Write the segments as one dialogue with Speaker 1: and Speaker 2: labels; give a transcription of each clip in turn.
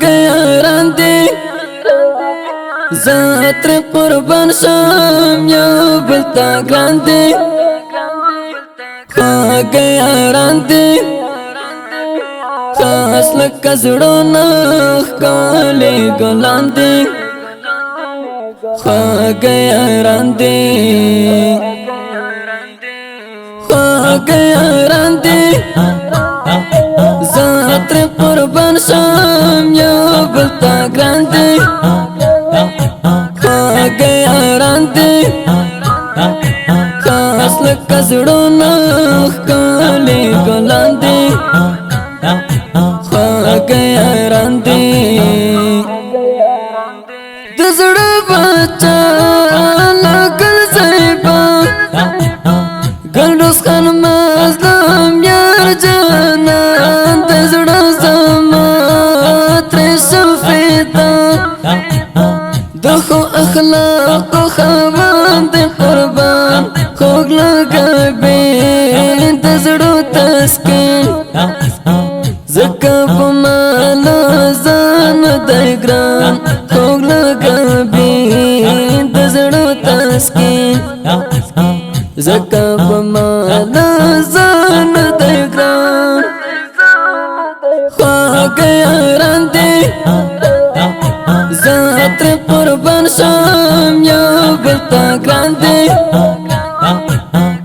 Speaker 1: یاران دی زاتر قربان شم یو بلتا گران دی خواگ یاران دی خاص لکه زړونه ښکلي ګلان دی خواگ یاران دی خواگ یاران دی زاتر قربان شم یو بلتا گران دی خواگ یاران دی خاص لکه زړونه ښکلي ګلان دی خواگ یاران دی د زړه بچا لګل زیبا ګل روز خان مظلوم یار جانان د زړه زما تر شفیتا د خو اخلاق خوند قربان خوږ لګوي د زړه تسکین زکه په مالا ځان دی ګران خوږ لګوي د زړه تسکین زکه په مالا ځان دی ګران خواږ یاران دی زاتر قربان شم یو بلتا ګران دی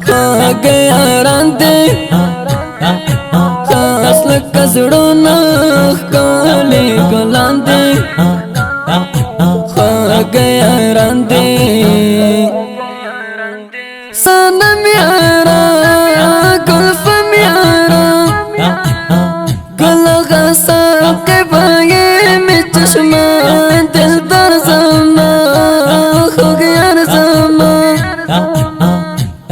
Speaker 1: خواږ یاران دی خاص لکه زړونه ښکلي ګلان دی خواږ یاران دی صنم یارا ګلفم یارا ګل غصب کې بایې مې چشمان دلدار زما خوږ یار زما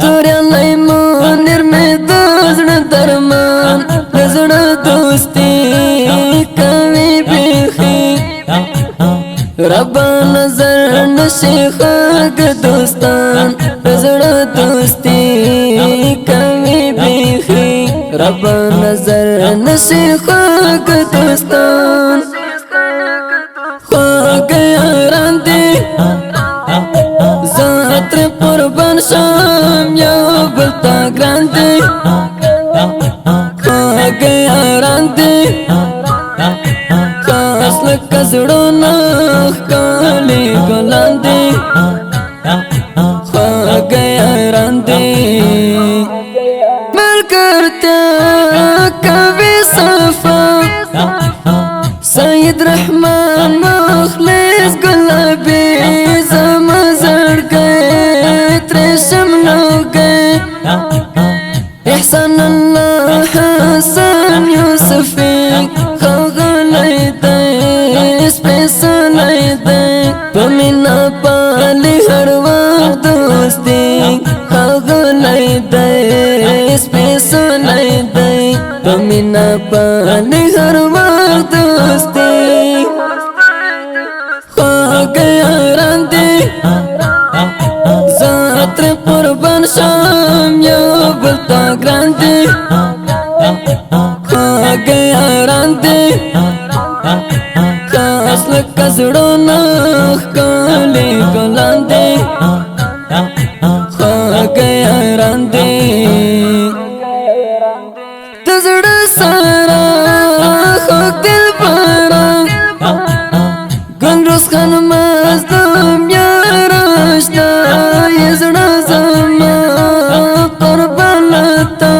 Speaker 1: توریالی منیر مې د زړه درمان د زړه دوستي کوي بیخي ربا نظر نشي خوږ دوستان د زړه دوستي کوي بیخي ربا نظر نشي خوږ دوستان خواږ یاران دی زاتر قربان شم یو بلتا ګران دی خواږ یاران دی خاص لکه زړونه ښکلي ګلان دی خواږ یاران دی ملګرتیا کوي صفا سید رحمان مخلص گلابی زما زړګی ترې شملوګی احسان الله حسن یوسفی ښاغلی دی سپېڅلی دی په مینه پالي هر وخت دوستي ښاغلی دی سپېڅلی دی په مینه پالي هر وخت دوستي خواږ یاران دی زاتر قربان شم یو بلتا ګران دی خواږ یاران دی خاص لکه زړونه ښکلي ګلان دی خواږ یاران دی د زړه سره خوږ دلبره ګل روز خان مظلوم یار اشنا یې زړه زما قربان تا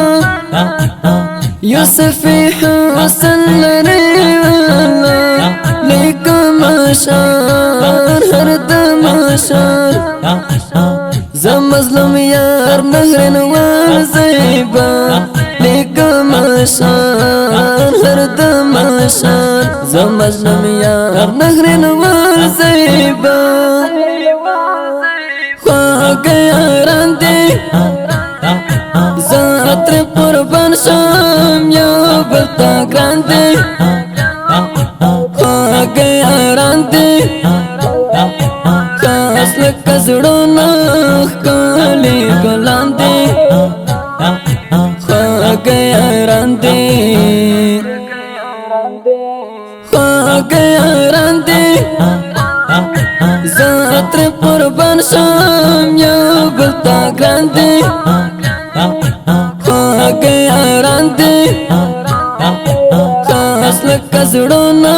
Speaker 1: یوسفی حسن لري والله لیکم اشار هر دم اشار زمظلوم یار نهرن والزیبا لیکم اشار هر دم اشار زمظلوم یار نهرن والزیبا خواږ یاران دی زاتر قربان شم یو بلتا ګران دی خواږ یاران دی خاص لکه زړونه ښکلي ګلان دی خواږ یاران دی یاران دی زاتر قربان شم یو بلتا گران دی یاران دی خاص لکه زړونه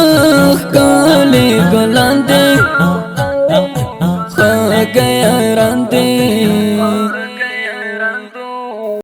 Speaker 1: ښکلي ګلان دی یاران دی